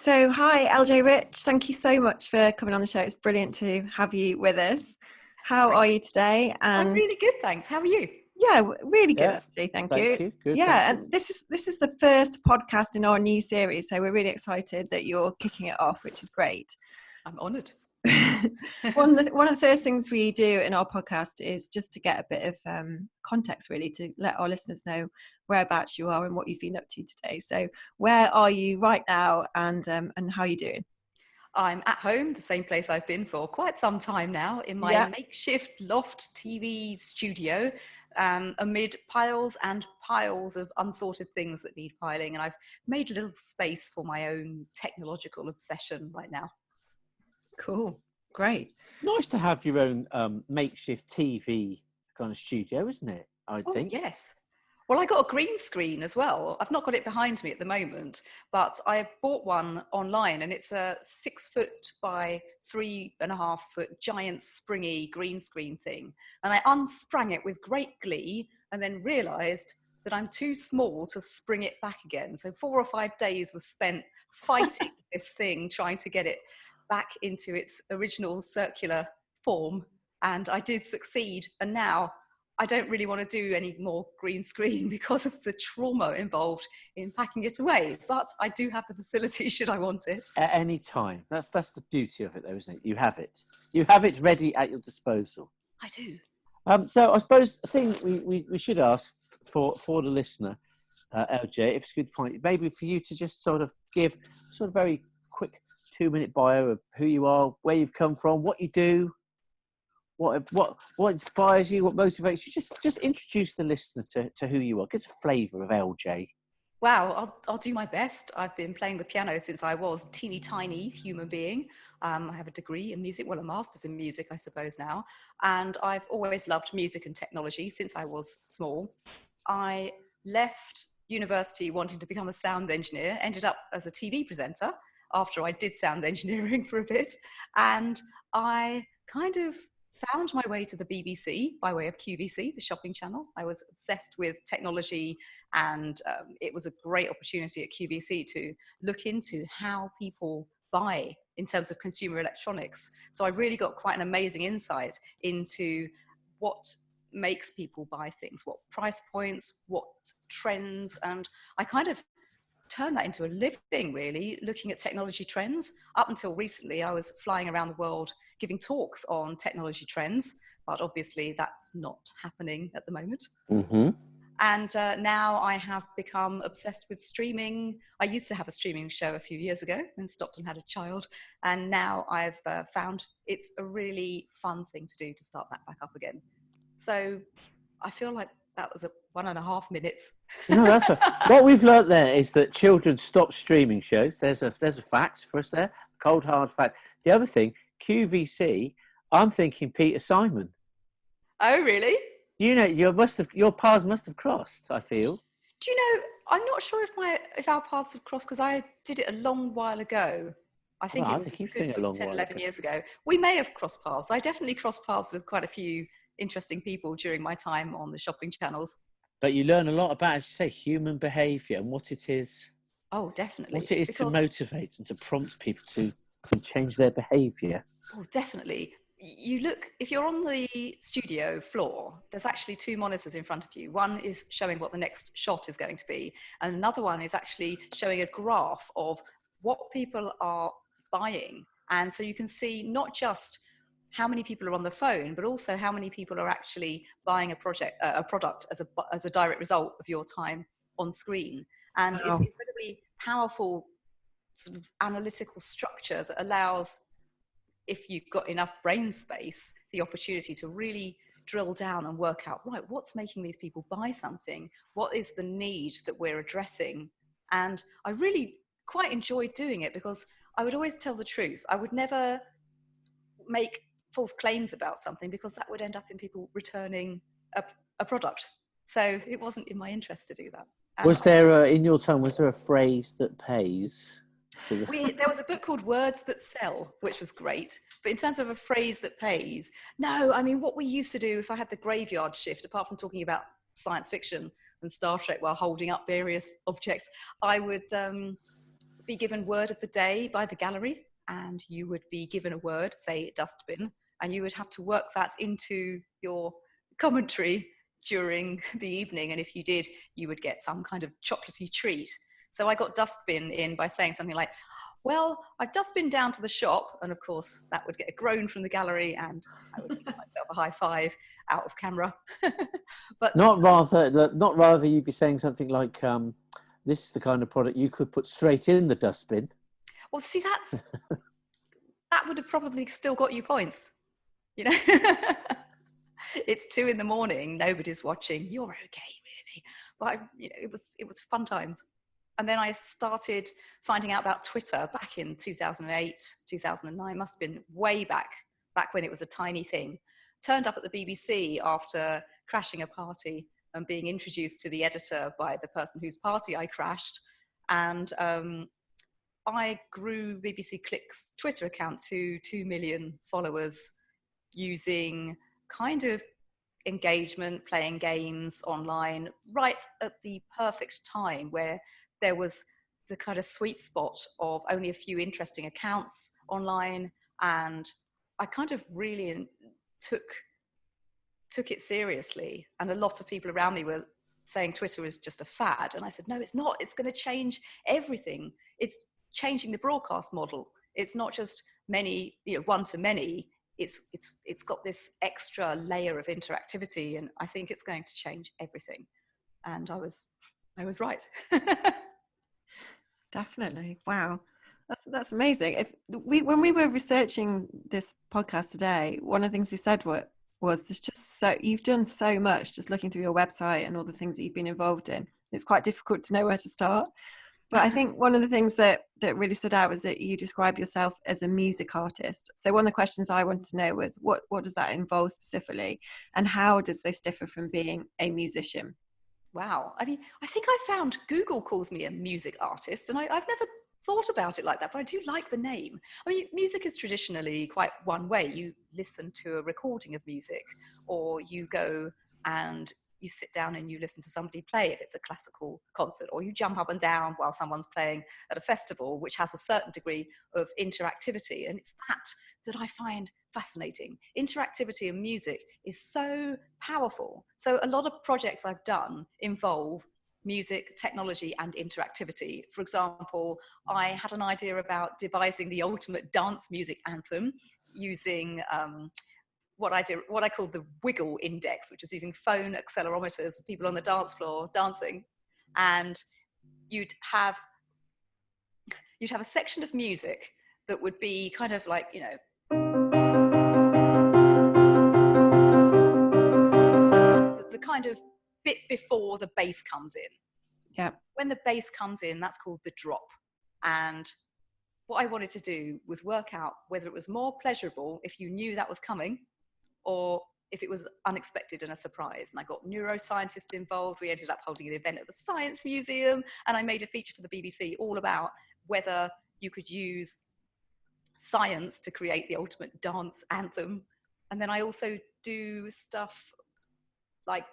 So, hi, LJ Rich. Thank you so much for coming on the show. It's brilliant to have you with us. How Thank are you. you today? I'm And really good, thanks. How are you? yeah, really good, Yeah, actually. Thank you. thank you. Good, Yeah, thank you. and this is the first podcast in our new series, so we're really excited that you're kicking it off, which is great. I'm honoured. one of the first things we do in our podcast is just to get a bit of context, really, to let our listeners know whereabouts you are and what you've been up to today. So, where are you right now, and how are you doing? I'm at home, the same place I've been for quite some time now, in my Yeah. makeshift loft TV studio, amid piles and piles of unsorted things that need piling. And I've made a little space for my own technological obsession right now. Cool. Great. Nice to have your own makeshift TV kind of studio, isn't it? I Oh, think. yes. Well, I got a green screen as well. I've not got it behind me at the moment, but I bought one online, and it's a 6 foot by 3.5 foot giant springy green screen thing. And I unsprang it with great glee and then realized that I'm too small to spring it back again. So 4 or 5 days was spent fighting this thing, trying to get it back into its original circular form. And I did succeed. And now I don't really want to do any more green screen because of the trauma involved in packing it away. But I do have the facility should I want it. At any time. That's the beauty of it, though, isn't it? You have it. You have it ready at your disposal. I do. So I suppose the thing we should ask for the listener, LJ, if it's a good point, maybe for you to just sort of give sort of very quick 2-minute bio of who you are, where you've come from, what you do. What inspires you? What motivates you? Just introduce the listener to who you are. Get a flavour of LJ. Wow, I'll do my best. I've been playing the piano since I was a teeny tiny human being. I have a degree in music, well, a master's in music, I suppose now. And I've always loved music and technology since I was small. I left university wanting to become a sound engineer, ended up as a TV presenter after I did sound engineering for a bit. And I kind of found my way to the BBC by way of QVC, the shopping channel. I was obsessed with technology, and it was a great opportunity at QVC to look into how people buy in terms of consumer electronics. So I really got quite an amazing insight into what makes people buy things, what price points, what trends, and I kind of turned that into a living, really, looking at technology trends. Up until recently, I was flying around the world giving talks on technology trends, but obviously that's not happening at the moment. Mm-hmm. And now I have become obsessed with streaming. I used to have a streaming show a few years ago and stopped and had a child. And now I've found it's a really fun thing to do to start that back up again. So I feel like that was 1.5 minutes. No, that's what we've learnt there is that children stop streaming shows. There's a fact for us there, cold hard fact. The other thing, QVC. I'm thinking Peter Simon. Oh, really? You know, your paths must have crossed. I feel. Do you know? I'm not sure if our paths have crossed because I did it a long while ago. I think it was a good sort of 10, 11 years ago. We may have crossed paths. I definitely crossed paths with quite a few interesting people during my time on the shopping channels. But you learn a lot about, as you say, human behaviour and what it is. Oh, definitely. What it is to motivate and to prompt people to change their behaviour. Oh, definitely. You look, if you're on the studio floor, there's actually 2 monitors in front of you. One is showing what the next shot is going to be, and another one is actually showing a graph of what people are buying. And so you can see not just how many people are on the phone, but also how many people are actually buying a product as a direct result of your time on screen. And It's incredibly powerful sort of analytical structure that allows, if you've got enough brain space, the opportunity to really drill down and work out, right, what's making these people buy something? What is the need that we're addressing? And I really quite enjoyed doing it because I would always tell the truth. I would never make false claims about something because that would end up in people returning a product. So it wasn't in my interest to do that. Was there, in your time, was there a phrase that pays? There was a book called Words That Sell, which was great. But in terms of a phrase that pays, no, I mean, what we used to do if I had the graveyard shift, apart from talking about science fiction and Star Trek while holding up various objects, I would be given word of the day by the gallery, and you would be given a word, say dustbin, and you would have to work that into your commentary during the evening. And if you did, you would get some kind of chocolatey treat. So I got dustbin in by saying something like, well, I've just been down to the shop. And of course, that would get a groan from the gallery, and I would give myself a high five out of camera. But not rather you'd be saying something like, this is the kind of product you could put straight in the dustbin. well, see, that would have probably still got you points, you know. It's 2 a.m, nobody's watching, you're okay, really. But it was fun times. And then I started finding out about Twitter back in 2008, 2009, must have been way back when it was a tiny thing. Turned up at the BBC after crashing a party and being introduced to the editor by the person whose party I crashed. And I grew BBC Click's Twitter account to 2 million followers using kind of engagement, playing games online, right at the perfect time where there was the kind of sweet spot of only a few interesting accounts online. And I kind of really took it seriously. And a lot of people around me were saying Twitter was just a fad. And I said, no, it's not. It's going to change everything. It's changing the broadcast model. It's not just many, one to many. It's got this extra layer of interactivity, and I think it's going to change everything. And I was right. Definitely. Wow. That's amazing. When we were researching this podcast today, one of the things we said was it's just so, you've done so much, just looking through your website and all the things that you've been involved in. It's quite difficult to know where to start. But I think one of the things that really stood out was that you describe yourself as a music artist. So one of the questions I wanted to know was what does that involve specifically, and how does this differ from being a musician? Wow. I mean, I think I found Google calls me a music artist, and I've never thought about it like that, but I do like the name. I mean, music is traditionally quite one way. You listen to a recording of music, or you go and you sit down and you listen to somebody play if it's a classical concert, or you jump up and down while someone's playing at a festival, which has a certain degree of interactivity. And it's that I find fascinating. Interactivity in music is so powerful. So a lot of projects I've done involve music, technology, and interactivity. For example, I had an idea about devising the ultimate dance music anthem using what I called the wiggle index, which is using phone accelerometers for people on the dance floor dancing. And you'd have a section of music that would be kind of like, the kind of bit before the bass comes in. Yeah. When the bass comes in, that's called the drop. And what I wanted to do was work out whether it was more pleasurable if you knew that was coming, or if it was unexpected and a surprise. And I got neuroscientists involved. We ended up holding an event at the Science Museum, and I made a feature for the BBC all about whether you could use science to create the ultimate dance anthem. And then I also do stuff like,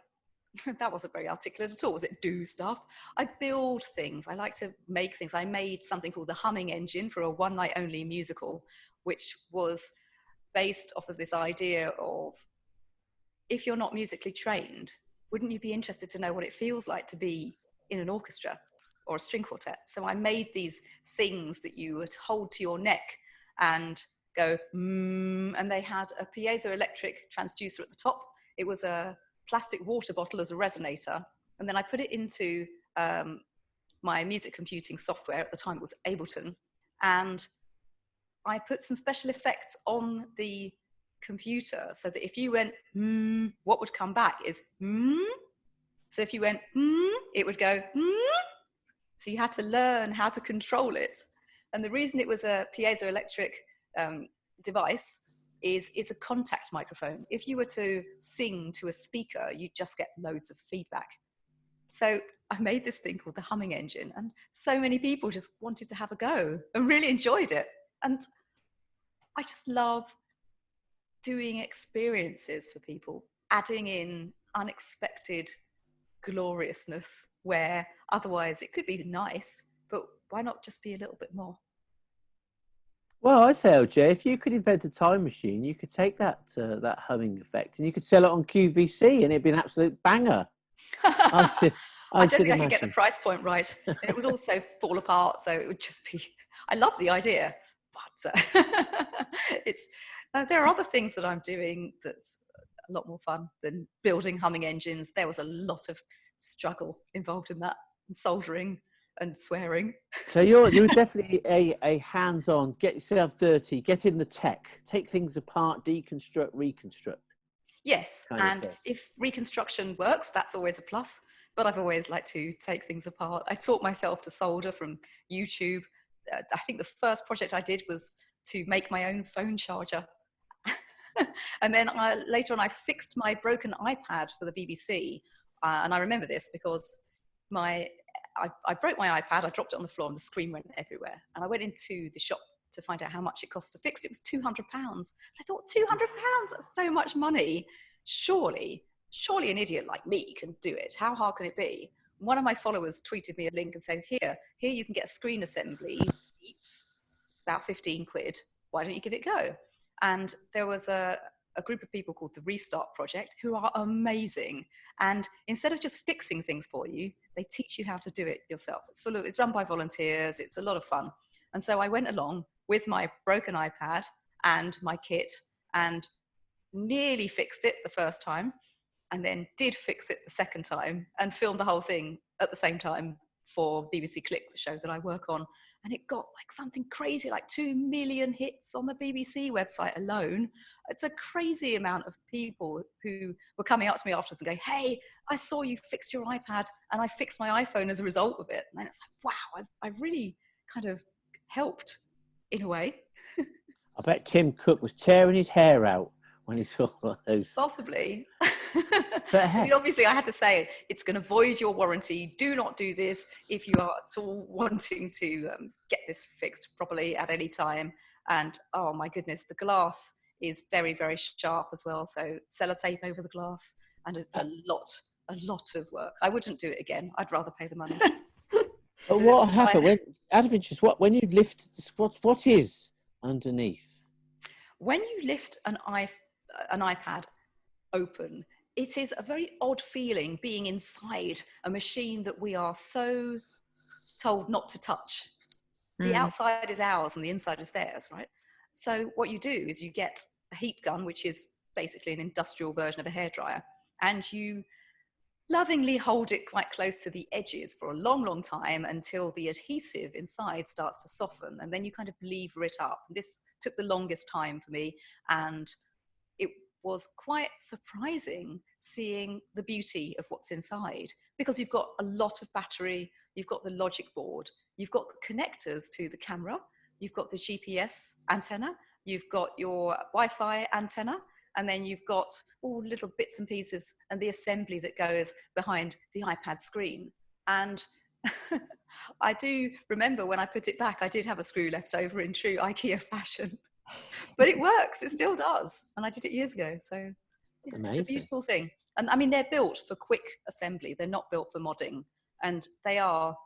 that wasn't very articulate at all, was it? Do stuff. I build things. I like to make things. I made something called the Humming Engine for a one night only musical, which was based off of this idea of, if you're not musically trained, wouldn't you be interested to know what it feels like to be in an orchestra or a string quartet? So I made these things that you would hold to your neck and go, and they had a piezoelectric transducer at the top. It was a plastic water bottle as a resonator. And then I put it into my music computing software. At the time, it was Ableton. And I put some special effects on the computer so that if you went, what would come back is, So if you went, it would go, So you had to learn how to control it. And the reason it was a piezoelectric device is it's a contact microphone. If you were to sing to a speaker, you'd just get loads of feedback. So I made this thing called the Humming Engine, and so many people just wanted to have a go and really enjoyed it. And I just love doing experiences for people, adding in unexpected gloriousness where otherwise it could be nice, but why not just be a little bit more? Well, I say, LJ, if you could invent a time machine, you could take that that humming effect and you could sell it on QVC, and it'd be an absolute banger. I should, I I don't should think I could get the imagine. price point right. And it would also fall apart. So it would just be, I love the idea, but it's, there are other things that I'm doing that's a lot more fun than building humming engines. There was a lot of struggle involved in that, and soldering and swearing. So you're definitely a hands-on, get yourself dirty, get in the tech, take things apart, deconstruct, reconstruct Yes, kind of and person. if reconstruction works, that's always a plus. But I've always liked to take things apart. I taught myself to solder from YouTube. I think the first project I did was to make my own phone charger. And then later on, I fixed my broken iPad for the BBC. And I remember this because I broke my iPad, I dropped it on the floor and the screen went everywhere. And I went into the shop to find out how much it cost to fix it. It was £200. I thought, £200, that's so much money. Surely an idiot like me can do it. How hard can it be? One of my followers tweeted me a link and said, here you can get a screen assembly, about 15 quid. Why don't you give it a go? And there was a group of people called the Restart Project who are amazing. And instead of just fixing things for you, they teach you how to do it yourself. It's run by volunteers. It's a lot of fun. And so I went along with my broken iPad and my kit and nearly fixed it the first time, and then did fix it the second time and filmed the whole thing at the same time for BBC Click, the show that I work on. And it got like something crazy, like 2 million hits on the BBC website alone. It's a crazy amount of people who were coming up to me afterwards and going, hey, I saw you fixed your iPad and I fixed my iPhone as a result of it. And it's like, wow, I've really kind of helped in a way. I bet Tim Cook was tearing his hair out when he saw those. Possibly. But I mean, obviously, I had to say it's going to void your warranty. Do not do this if you are at all wanting to get this fixed properly at any time. And oh my goodness, the glass is very, very sharp as well. So sellotape over the glass, and it's a lot of work. I wouldn't do it again. I'd rather pay the money. But what happened when, out of interest, when you lift what is underneath? When you lift an iPad open, it is a very odd feeling being inside a machine that we are so told not to touch. The outside is ours and the inside is theirs, right? So what you do is you get a heat gun, which is basically an industrial version of a hairdryer, and you lovingly hold it quite close to the edges for a long, long time until the adhesive inside starts to soften, and then you kind of lever it up. This took the longest time for me, and it was quite surprising seeing the beauty of what's inside, because you've got a lot of battery, you've got the logic board, you've got connectors to the camera, you've got the GPS antenna, you've got your Wi-Fi antenna, and then you've got all little bits and pieces and the assembly that goes behind the iPad screen. And I do remember when I put it back, I did have a screw left over in true IKEA fashion. But it works, it still does. And I did it years ago. So yeah, it's a beautiful thing. And I mean, they're built for quick assembly. They're not built for modding. And they are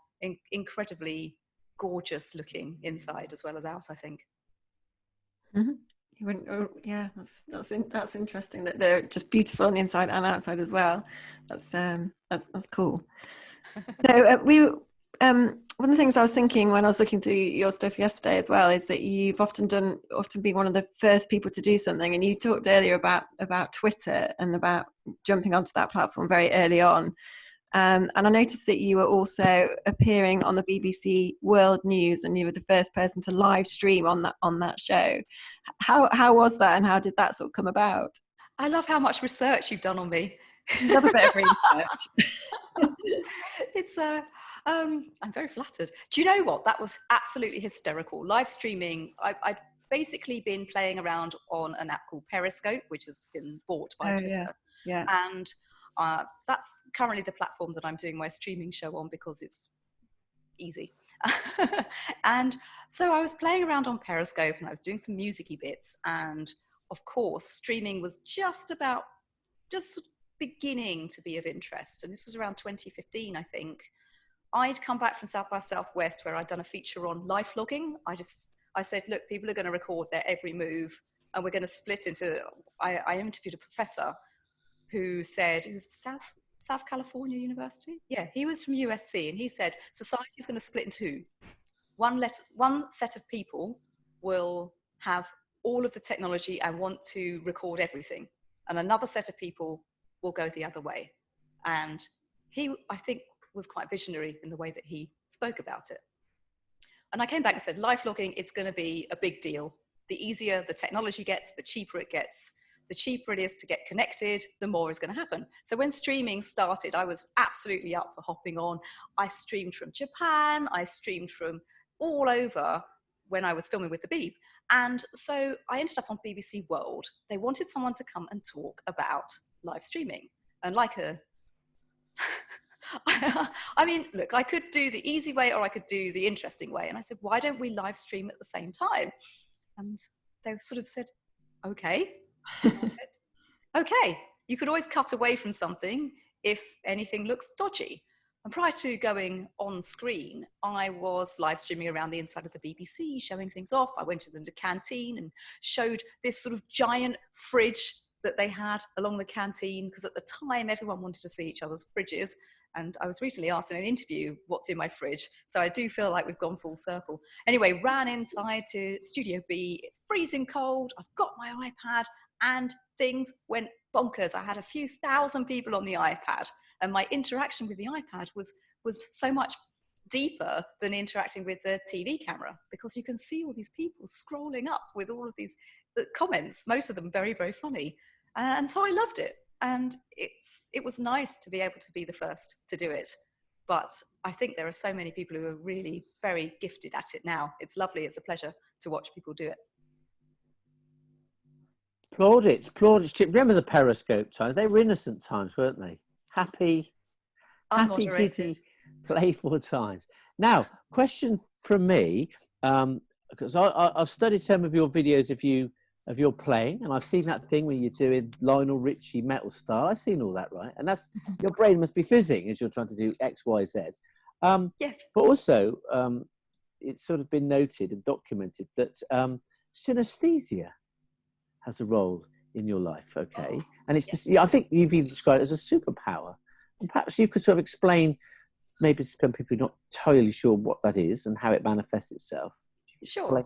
incredibly gorgeous looking inside as well as out, I think. Mm-hmm. You wouldn't, yeah, that's interesting that they're just beautiful on the inside and outside as well. That's cool. So one of the things I was thinking when I was looking through your stuff yesterday as well is that you've often been one of the first people to do something, and you talked earlier about Twitter and about jumping onto that platform very early on. And I noticed that you were also appearing on the BBC World News, and you were the first person to live stream on that show. How was that, and how did that sort of come about? I love how much research you've done on me. Love a bit of research. It's I'm very flattered. Do you know what? That was absolutely hysterical. Live streaming. I'd basically been playing around on an app called Periscope, which has been bought by Twitter. Yeah. And that's currently the platform that I'm doing my streaming show on because it's easy. And so I was playing around on Periscope and I was doing some musicy bits. And of course, streaming was just beginning to be of interest. And this was around 2015, I think. I'd come back from South by Southwest where I'd done a feature on life logging. I said, look, people are going to record their every move, and we're going to split into, I interviewed a professor who said, it was South California University. Yeah, he was from USC, and he said, society is going to split in two. One set of people will have all of the technology and want to record everything, and another set of people will go the other way. And he, I think, was quite visionary in the way that he spoke about it. And I came back and said, life logging, it's going to be a big deal. The easier the technology gets, the cheaper it gets. The cheaper it is to get connected, the more is going to happen. So when streaming started, I was absolutely up for hopping on. I streamed from Japan. I streamed from all over when I was filming with the Beeb. And so I ended up on BBC World. They wanted someone to come and talk about live streaming. And like a... I mean, look, I could do the easy way or I could do the interesting way. And I said, why don't we live stream at the same time? And they sort of said, okay. I said, okay, you could always cut away from something if anything looks dodgy. And prior to going on screen, I was live streaming around the inside of the BBC, showing things off. I went to the canteen and showed this sort of giant fridge that they had along the canteen, because at the time everyone wanted to see each other's fridges. And I was recently asked in an interview what's in my fridge. So I do feel like we've gone full circle. Anyway, ran inside to Studio B. It's freezing cold. I've got my iPad and things went bonkers. I had a few thousand people on the iPad, and my interaction with the iPad was so much deeper than interacting with the TV camera, because you can see all these people scrolling up with all of these comments, most of them very, very funny. And so I loved it. And it was nice to be able to be the first to do it. But I think there are so many people who are really very gifted at it now. It's lovely. It's a pleasure to watch people do it. Plaudits. Remember the Periscope times? They were innocent times, weren't they? Happy, giddy, playful times. Now, question from me, because I've studied some of your videos of your playing, and I've seen that thing where you're doing Lionel Richie Metal Star. I've seen all that, right? And that's, your brain must be fizzing as you're trying to do X, Y, Z. Yes. But also, it's sort of been noted and documented that synesthesia has a role in your life, okay? And it's just, I think you've even described it as a superpower. And perhaps you could sort of explain, maybe some people are not totally sure what that is and how it manifests itself. Sure.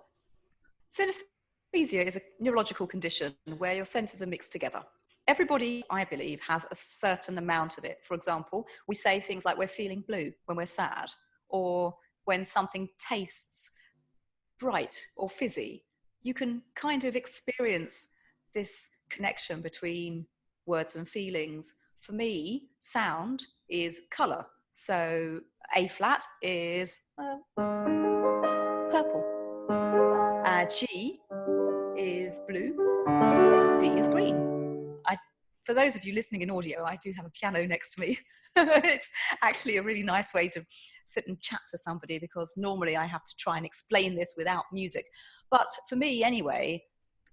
Synesthesia is a neurological condition where your senses are mixed together. Everybody, I believe, has a certain amount of it. For example, we say things like we're feeling blue when we're sad, or when something tastes bright or fizzy. You can kind of experience this connection between words and feelings. For me, sound is colour. So A flat is purple. G is blue. D is green. For those of you listening in audio, I do have a piano next to me. It's actually a really nice way to sit and chat to somebody, because normally I have to try and explain this without music. But for me anyway,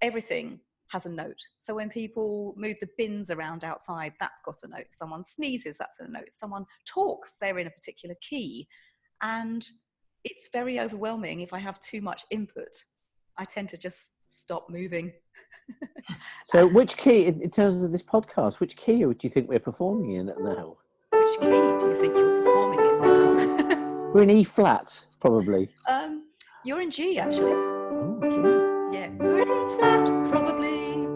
everything has a note. So when people move the bins around outside, that's got a note. Someone sneezes, that's a note. Someone talks, they're in a particular key. And it's very overwhelming if I have too much input. I tend to just stop moving. So which key, in terms of this podcast, which key do you think we're performing in now? Which key do you think you're performing in now? We're in E flat, probably. You're in G, actually. Oh, G. Yeah, we're in E flat, probably.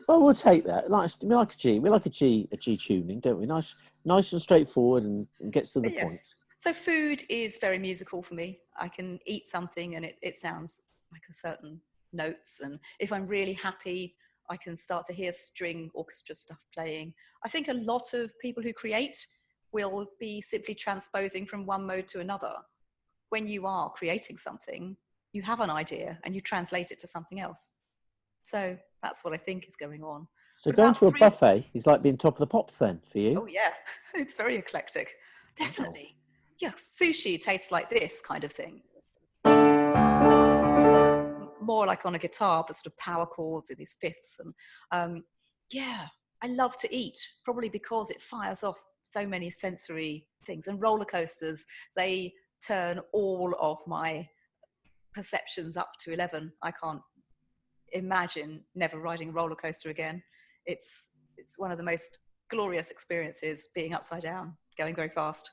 Well, we'll take that. We like a G. We like a G tuning, don't we? Nice and straightforward, and gets to the point. So food is very musical for me. I can eat something and it sounds like a certain notes, and if I'm really happy, I can start to hear string orchestra stuff playing. I think a lot of people who create will be simply transposing from one mode to another. When you are creating something, you have an idea and you translate it to something else. So that's what I think is going on. So going to a buffet is like being top of the pops then for you? Oh yeah, it's very eclectic. Definitely. Yeah, sushi tastes like this kind of thing. More like on a guitar, but sort of power chords in these fifths. And yeah, I love to eat, probably because it fires off so many sensory things. And roller coasters, they turn all of my perceptions up to 11. I can't imagine never riding a roller coaster again. It's one of the most glorious experiences, being upside down, going very fast.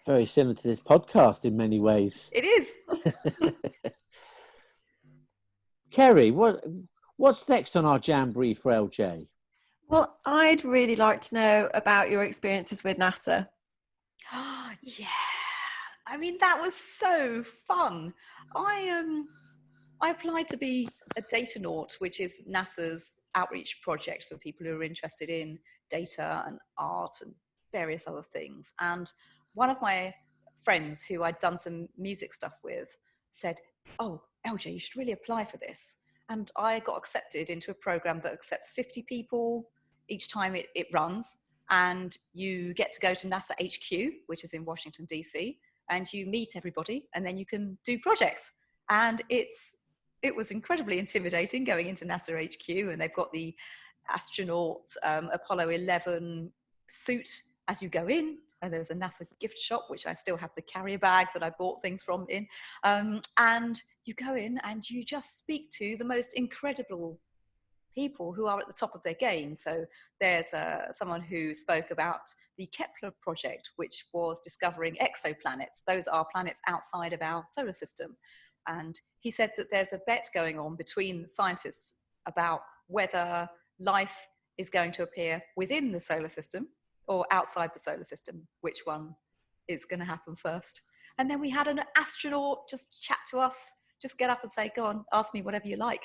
Very similar to this podcast in many ways. It is. Kerry, what's next on our jamboree for LJ? Well, I'd really like to know about your experiences with NASA. Yeah, I mean, that was so fun. I applied to be a Datanaut, which is NASA's outreach project for people who are interested in data and art and various other things. And one of my friends who I'd done some music stuff with said, "Oh, LJ, you should really apply for this." And I got accepted into a program that accepts 50 people each time it runs. And you get to go to NASA HQ, which is in Washington, DC, and you meet everybody, and then you can do projects. And it was incredibly intimidating going into NASA HQ, and they've got the astronaut Apollo 11 suit as you go in, and there's a NASA gift shop, which I still have the carrier bag that I bought things from in, and you go in and you just speak to the most incredible people who are at the top of their game. So there's someone who spoke about the Kepler project, which was discovering exoplanets. Those are planets outside of our solar system. And he said that there's a bet going on between scientists about whether life is going to appear within the solar system or outside the solar system, which one is going to happen first. And then we had an astronaut just chat to us, just get up and say, "Go on, ask me whatever you like,"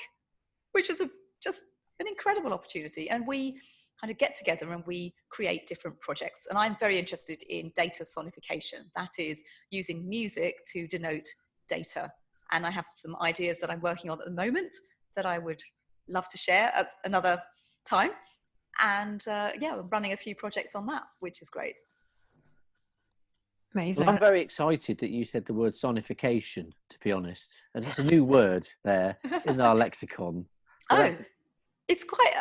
which was just an incredible opportunity. And we kind of get together and we create different projects. And I'm very interested in data sonification. That is using music to denote data. And I have some ideas that I'm working on at the moment that I would love to share at another time. And yeah, I'm running a few projects on that, which is great. Amazing. Well, I'm very excited that you said the word sonification, to be honest. And it's a new word there in our lexicon. Oh, it's quite,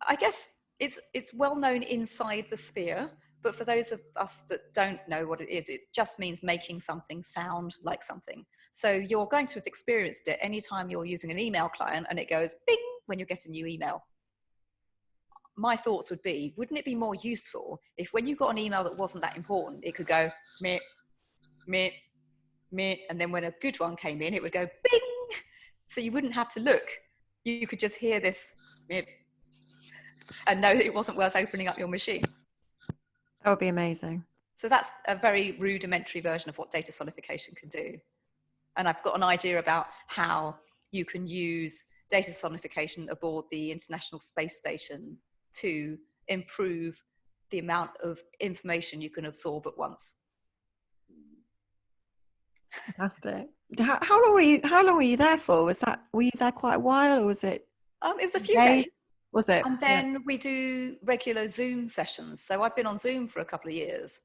I guess it's well known inside the sphere, but for those of us that don't know what it just means making something sound like something. So you're going to have experienced it anytime you're using an email client and it goes bing when you get a new email. My thoughts would be, wouldn't it be more useful if when you got an email that wasn't that important, it could go meh, meh, meh, and then when a good one came in, it would go bing, so you wouldn't have to look. You could just hear this meh, and know that it wasn't worth opening up your machine. That would be amazing. So that's a very rudimentary version of what data sonification can do. And I've got an idea about how you can use data sonification aboard the International Space Station to improve the amount of information you can absorb at once. Fantastic. How long were you there for? Were you there quite a while, or was it? It was a few days. Was it? And then we do regular Zoom sessions. So I've been on Zoom for a couple of years,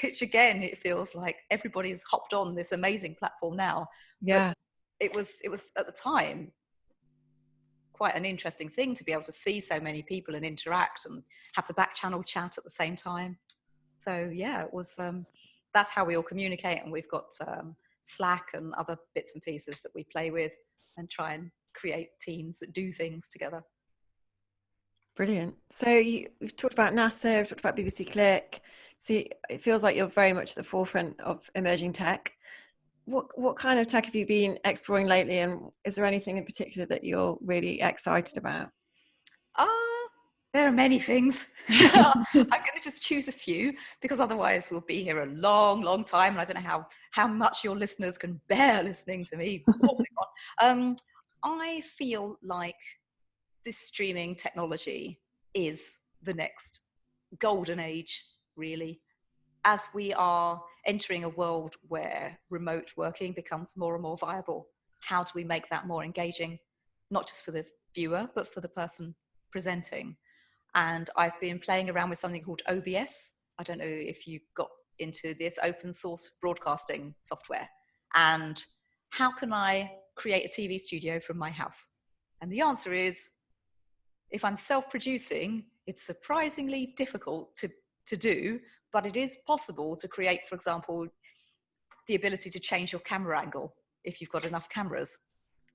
which again, it feels like everybody's hopped on this amazing platform now. Yeah. But it was at the time quite an interesting thing to be able to see so many people and interact and have the back channel chat at the same time. So yeah, it was, that's how we all communicate. And we've got Slack and other bits and pieces that we play with and try and create teams that do things together. Brilliant. So we've talked about NASA, we've talked about BBC Click. So it feels like you're very much at the forefront of emerging tech. What kind of tech have you been exploring lately, and is there anything in particular that you're really excited about? There are many things. I'm going to just choose a few because otherwise we'll be here a long, long time. And I don't know how much your listeners can bear listening to me. I feel like this streaming technology is the next golden age, really. As we are entering a world where remote working becomes more and more viable, how do we make that more engaging, not just for the viewer, but for the person presenting? And I've been playing around with something called OBS. I don't know if you got into this open source broadcasting software. And how can I create a TV studio from my house? And the answer is, if I'm self-producing, It's surprisingly difficult to do, but it is possible to create, for example, the ability to change your camera angle if you've got enough cameras,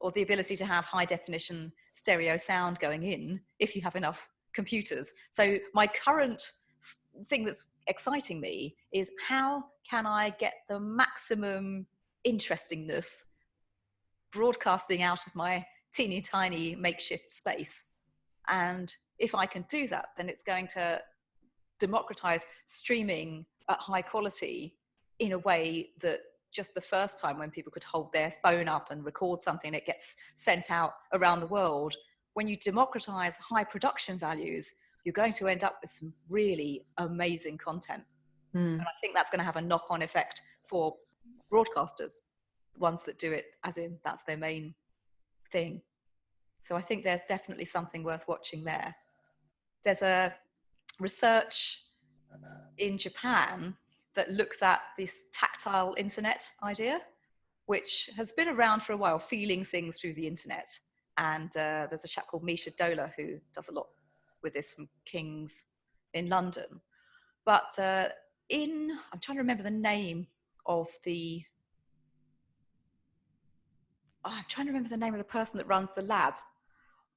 or the ability to have high definition stereo sound going in if you have enough computers. So my current thing that's exciting me is, how can I get the maximum interestingness broadcasting out of my teeny tiny makeshift space? And if I can do that, then it's going to democratize streaming at high quality in a way that just the first time when people could hold their phone up and record something, it gets sent out around the world. When you democratize high production values, you're going to end up with some really amazing content. And I think that's going to have a knock-on effect for broadcasters, the ones that do it as in that's their main thing. So I think there's definitely something worth watching there. There's a research in Japan that looks at this tactile internet idea, which has been around for a while, feeling things through the internet. And there's a chap called Misha Dola who does a lot with this from King's in London. But I'm trying to remember the name of the person that runs the lab.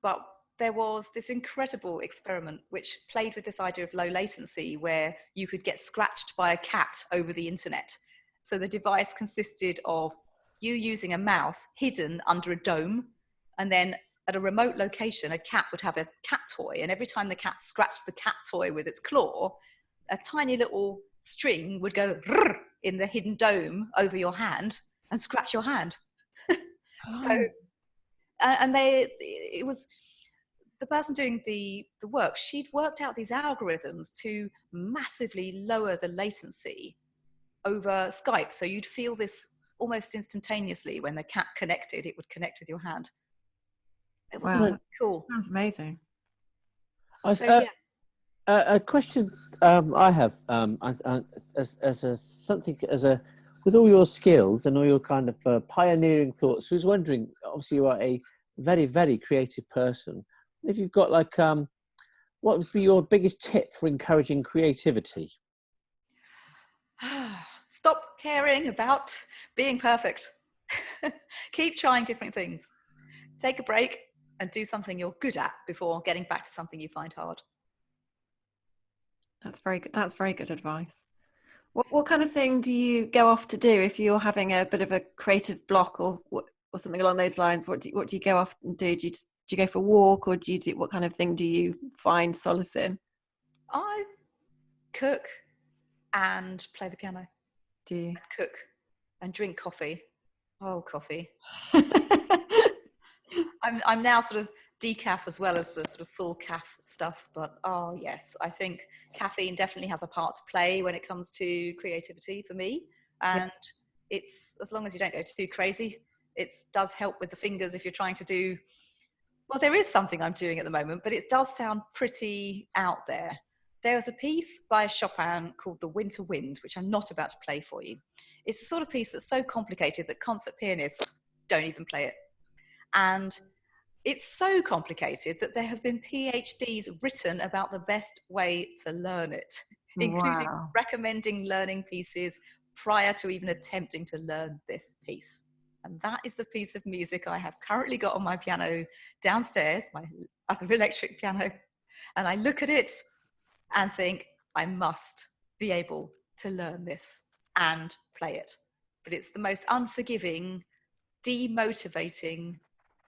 But there was this incredible experiment which played with this idea of low latency, where you could get scratched by a cat over the internet. So the device consisted of you using a mouse hidden under a dome, and then at a remote location, a cat would have a cat toy. And every time the cat scratched the cat toy with its claw, a tiny little string would go in the hidden dome over your hand and scratch your hand. So, and it was the person doing the work, she'd worked out these algorithms to massively lower the latency over Skype. So you'd feel this almost instantaneously. When the cat connected, it would connect with your hand. It was really cool. Sounds amazing. A question I have, with all your skills and all your kind of pioneering thoughts, I was wondering, obviously you are a very, very creative person. If you've got what would be your biggest tip for encouraging creativity? Stop caring about being perfect. Keep trying different things. Take a break and do something you're good at before getting back to something you find hard. That's very good. That's very good advice. What kind of thing do you go off to do if you're having a bit of a creative block or something along those lines? What do you go off and do? Do you go for a walk, or do you do, what kind of thing do you find solace in? I cook and play the piano. Do you? Cook and drink coffee. Oh, coffee. I'm now sort of decaf as well as the sort of full caf stuff, but oh yes, I think caffeine definitely has a part to play when it comes to creativity for me. And it's, as long as you don't go too crazy, it does help with the fingers if you're trying to do, well, there is something I'm doing at the moment, but it does sound pretty out there. There's a piece by Chopin called The Winter Wind, which I'm not about to play for you. It's the sort of piece that's so complicated that concert pianists don't even play it. And it's so complicated that there have been PhDs written about the best way to learn it, including recommending learning pieces prior to even attempting to learn this piece. And that is the piece of music I have currently got on my piano downstairs, my other electric piano. And I look at it and think, I must be able to learn this and play it. But it's the most unforgiving, demotivating,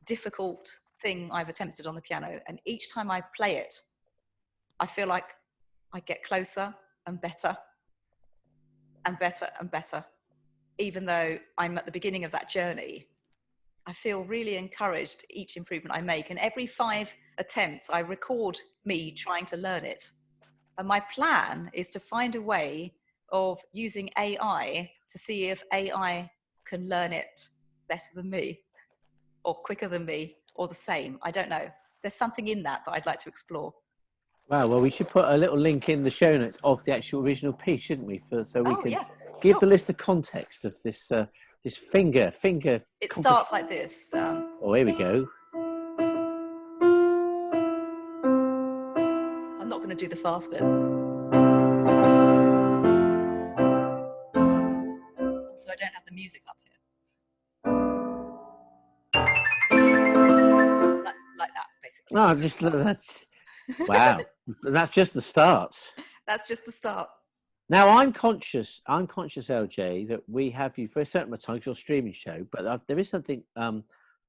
difficult thing I've attempted on the piano. And each time I play it, I feel like I get closer and better and better and better. Even though I'm at the beginning of that journey, I feel really encouraged each improvement I make. And every 5 attempts, I record me trying to learn it. And my plan is to find a way of using AI to see if AI can learn it better than me, or quicker than me, or the same. I don't know. There's something in that I'd like to explore. Wow, well, we should put a little link in the show notes of the actual original piece, shouldn't we? So we can give the listener context of this this finger. It starts like this. Oh, here we go. I'm not to do the fast bit. Also, I don't have the music up here. Like that, basically. No, that's wow. That's just the start. That's just the start. Now I'm conscious, LJ, that we have you for a certain amount of time 'cause you're a streaming show, but there is something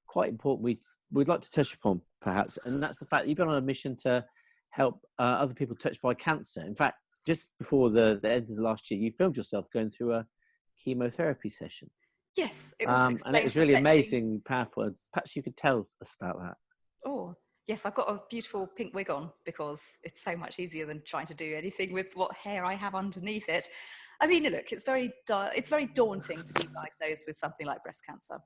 quite important we'd like to touch upon, perhaps, and that's the fact that you've been on a mission to help other people touched by cancer. In fact, just before the end of the last year, you filmed yourself going through a chemotherapy session. Yes, it was and it was really amazing, powerful. Perhaps you could tell us about that. Oh, yes, I've got a beautiful pink wig on because it's so much easier than trying to do anything with what hair I have underneath it. I mean, look, it's very daunting to be diagnosed with something like breast cancer.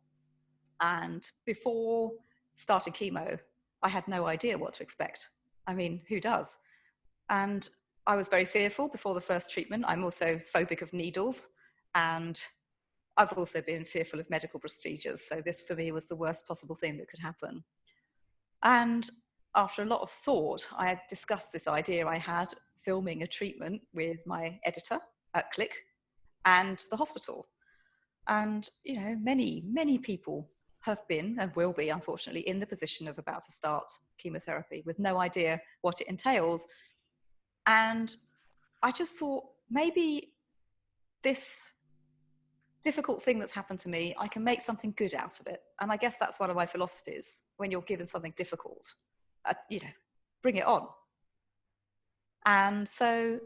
And before starting chemo, I had no idea what to expect. I mean, who does? And I was very fearful before the first treatment. I'm also phobic of needles, and I've also been fearful of medical procedures. So this for me was the worst possible thing that could happen. And after a lot of thought, I had discussed this idea I had filming a treatment with my editor at Click and the hospital. And, you know, many people have been and will be, unfortunately, in the position of about to start chemotherapy with no idea what it entails. And I just thought, maybe this difficult thing that's happened to me, I can make something good out of it. And I guess that's one of my philosophies. When you're given something difficult, you know, bring it on. And so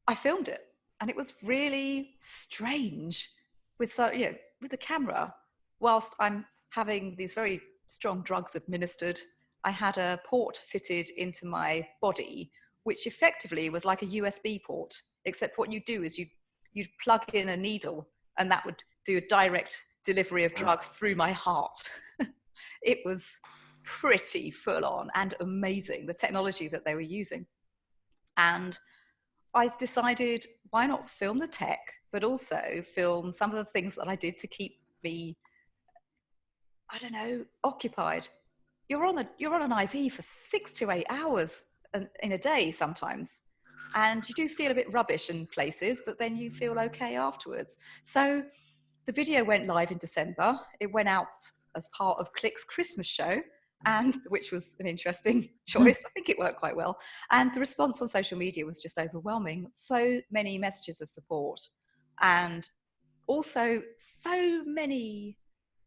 I filmed it, and it was really strange with the camera. Whilst I'm having these very strong drugs administered, I had a port fitted into my body, which effectively was like a USB port, except what you do is you'd plug in a needle, and that would do a direct delivery of drugs through my heart. It was pretty full on and amazing, the technology that they were using. And I decided, why not film the tech, but also film some of the things that I did to keep me, I don't know, occupied. You're on an IV for 6 to 8 hours in a day sometimes. And you do feel a bit rubbish in places, but then you feel okay afterwards. So the video went live in December. It went out as part of Click's Christmas show, and which was an interesting choice. I think it worked quite well. And the response on social media was just overwhelming. So many messages of support, and also so many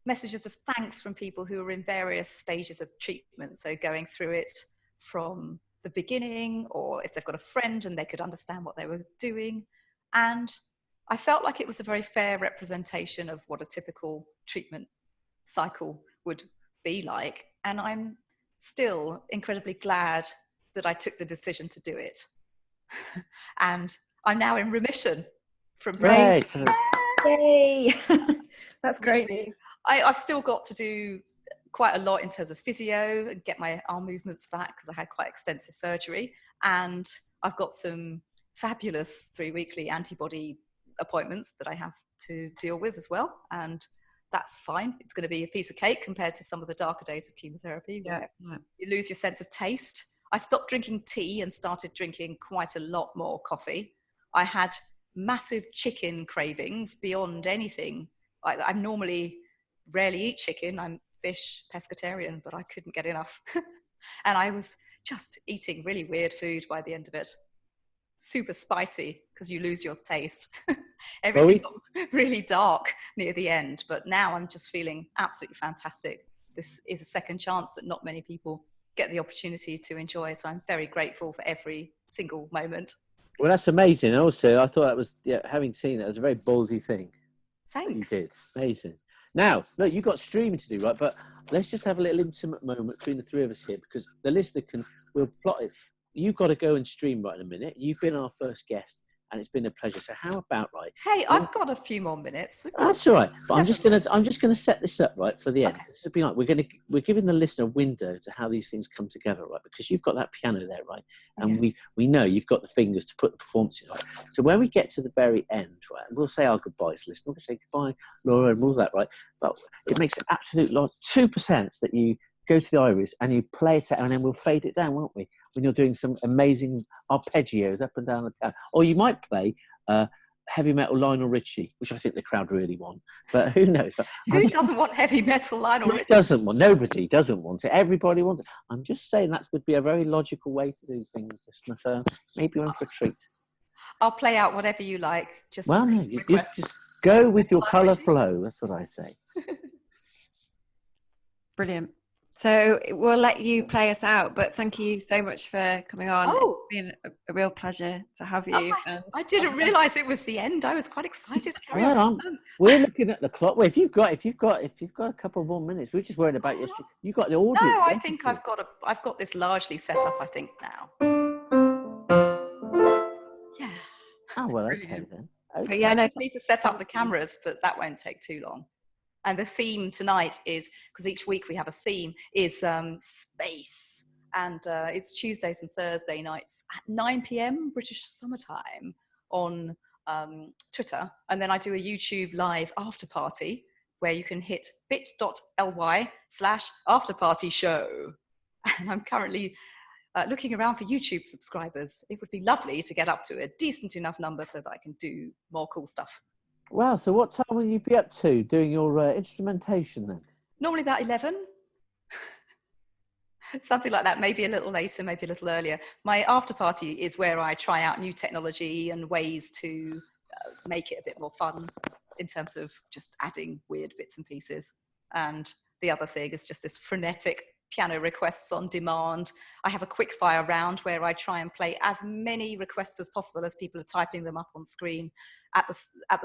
messages of thanks from people who are in various stages of treatment. So going through it from the beginning, or if they've got a friend and they could understand what they were doing. And I felt like it was a very fair representation of what a typical treatment cycle would be like. And I'm still incredibly glad that I took the decision to do it. And I'm now in remission from breast cancer. Yay! That's great news. I've still got to do quite a lot in terms of physio and get my arm movements back because I had quite extensive surgery. And I've got some fabulous 3-weekly antibody appointments that I have to deal with as well. And that's fine. It's going to be a piece of cake compared to some of the darker days of chemotherapy where you lose your sense of taste. I stopped drinking tea and started drinking quite a lot more coffee. I had massive chicken cravings beyond anything. I normally rarely eat chicken. I'm fish pescatarian, but I couldn't get enough. And I was just eating really weird food by the end of it. Super spicy because you lose your taste. Everything got really dark near the end, but now I'm just feeling absolutely fantastic. This is a second chance that not many people get the opportunity to enjoy, so I'm very grateful for every single moment. Well, that's amazing. Also, I thought that was, having seen it, was a very ballsy thing. Thanks. You did. Amazing. Now, look, you've got streaming to do, right? But let's just have a little intimate moment between the three of us here, because the listener will plot it. You've got to go and stream right in a minute. You've been our first guest, and it's been a pleasure. So how about, right? Hey, I've got a few more minutes. That's all right. But I'm just gonna set this up right for the end. Okay. This will be like we're giving the listener a window to how these things come together, right? Because you've got that piano there, right? And we know you've got the fingers to put the performance in, right? So when we get to the very end, right, and we'll say our goodbyes, listener. We'll say goodbye, Laura, and all that, right? But it makes an absolute lot 2% that you go to the iris and you play it out, and then we'll fade it down, won't we? when you're doing some amazing arpeggios up and down the piano. Or you might play heavy metal Lionel Richie, which I think the crowd really want. But who knows? But Who doesn't want heavy metal Lionel Richie? Doesn't want. Nobody doesn't want it. Everybody wants it. I'm just saying that would be a very logical way to do things, listener. So maybe you're in for a treat. I'll play out whatever you like. Just just go with your colour flow. That's what I say. Brilliant. So we'll let you play us out, but thank you so much for coming on. Oh. It's been a real pleasure to have you. I didn't realise it was the end. I was quite excited to carry on. We're looking at the clock. Well, if you've got a couple more minutes, we're just worried about your. You got the audio. No, I think I've got this largely set up. I think now. Yeah. Oh well, okay then. Okay. But yeah, I just need to set up the cameras, but that won't take too long. And the theme tonight is, because each week we have a theme, is space. And it's Tuesdays and Thursday nights at 9 p.m. British summertime on Twitter. And then I do a YouTube live after party where you can hit bit.ly/afterpartyshow. And I'm currently looking around for YouTube subscribers. It would be lovely to get up to a decent enough number so that I can do more cool stuff. Wow, so what time will you be up to doing your instrumentation then? Normally about 11. Something like that, maybe a little later, maybe a little earlier. My after party is where I try out new technology and ways to make it a bit more fun in terms of just adding weird bits and pieces. And the other thing is just this frenetic piano requests on demand. I have a quick fire round where I try and play as many requests as possible as people are typing them up on screen at the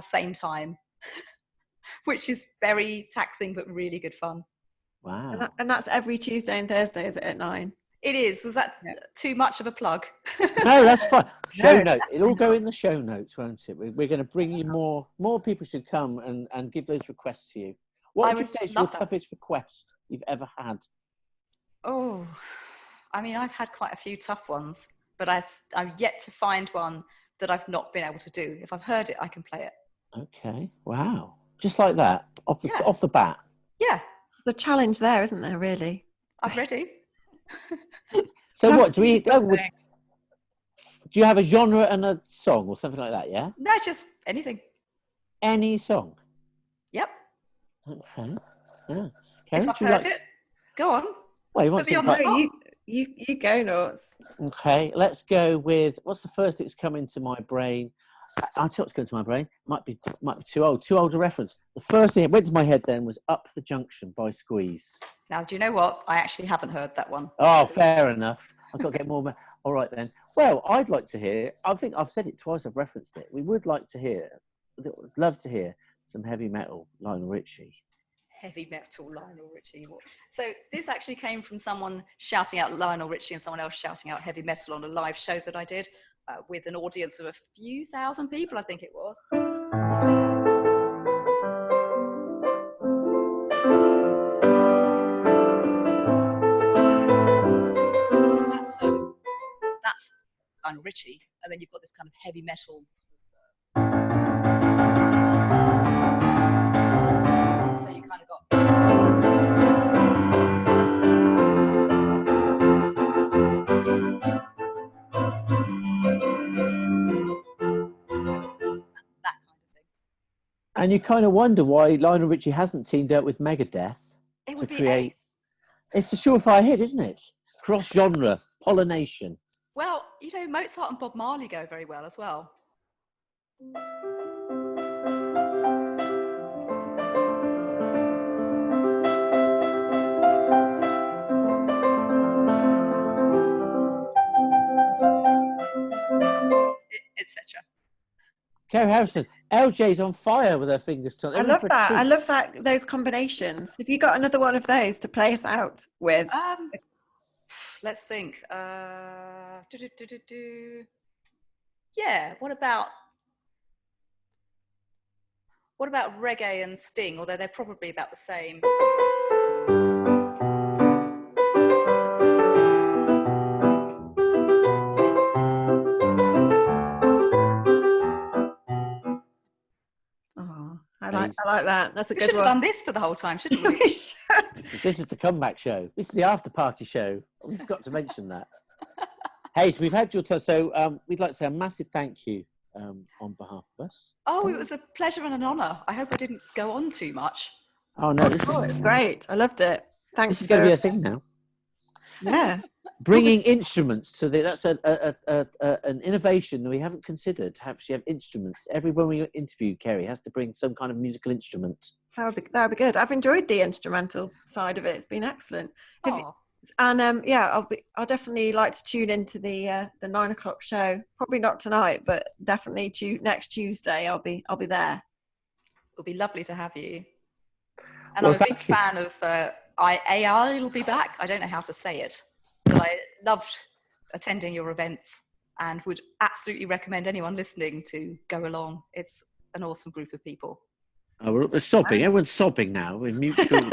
same time, which is very taxing but really good fun. Wow. And that's every Tuesday and Thursday, is it, at 9? It is. Was that too much of a plug? No, that's fine. Show notes. It'll all go in the show notes, won't it? We're going to bring you more people should come and give those requests to you. What would you say is your toughest request you've ever had? Oh, I mean, I've had quite a few tough ones, but I've yet to find one that I've not been able to do. If I've heard it, I can play it. Okay. Wow. Just like that, off the bat. Yeah. The challenge there, isn't there, really? I'm ready. So what, do you have a genre and a song or something like that, yeah? No, just anything. Any song? Yep. Okay. Yeah. If I've heard it, go on. Well, you want Put me on the spot. You go nuts. Okay, let's go with, what's the first thing that's come into my brain? I'll tell you what's going to my brain. Might be too old a reference. The first thing that went to my head then was Up the Junction by Squeeze. Now, do you know what? I actually haven't heard that one. Oh, fair enough. I've got to get more. All right then. Well, I'd like to hear, I think I've said it twice, I've referenced it. We would like to hear, love to hear some heavy metal Lionel Richie. Heavy metal Lionel Richie. So this actually came from someone shouting out Lionel Richie and someone else shouting out heavy metal on a live show that I did with an audience of a few thousand people, I think it was. So that's Lionel Richie, and then you've got this kind of heavy metal. So you kind of got. That kind of thing. And you kind of wonder why Lionel Richie hasn't teamed up with Megadeth It would to be create. ace. It's a surefire hit, isn't it? Cross-genre, pollination. Well, you know, Mozart and Bob Marley go very well as well. Etc. Kerry Harrison, LJ's on fire with her fingers turned. I love that. I love that. Those combinations. Have you got another one of those to play us out with? Let's think. Yeah. What about reggae and Sting? Although they're probably about the same. I like that. That's a good one. We should have done this for the whole time, shouldn't we? This is the comeback show. This is the after party show. We've got to mention that. Hayes, we've had your turn, so we'd like to say a massive thank you on behalf of us. Oh, it was a pleasure and an honour. I hope I didn't go on too much. Oh no, this Oh, it's great. I loved it. Thanks. this is going to be a thing now. Yeah. Bringing instruments to that's an innovation that we haven't considered. To actually have instruments. Everyone we interview, Kerry, has to bring some kind of musical instrument. That would be good. I've enjoyed the instrumental side of it. It's been excellent. And I'll definitely like to tune into the 9 o'clock show. Probably not tonight, but definitely next Tuesday. I'll be there. It'll be lovely to have you. And Well, I'm a big thank you. fan of AI will be back. I don't know how to say it, but I loved attending your events and would absolutely recommend anyone listening to go along. It's an awesome group of people. Oh, we're sobbing. Everyone's sobbing now. We're mutual.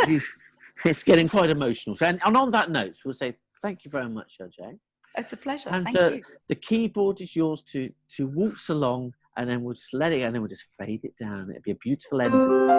It's getting quite emotional. So, and on that note, we'll say thank you very much, LJ. It's a pleasure. And Thank you. the keyboard is yours to waltz along, and then we'll just let it, and then we'll just fade it down. It'll be a beautiful ending.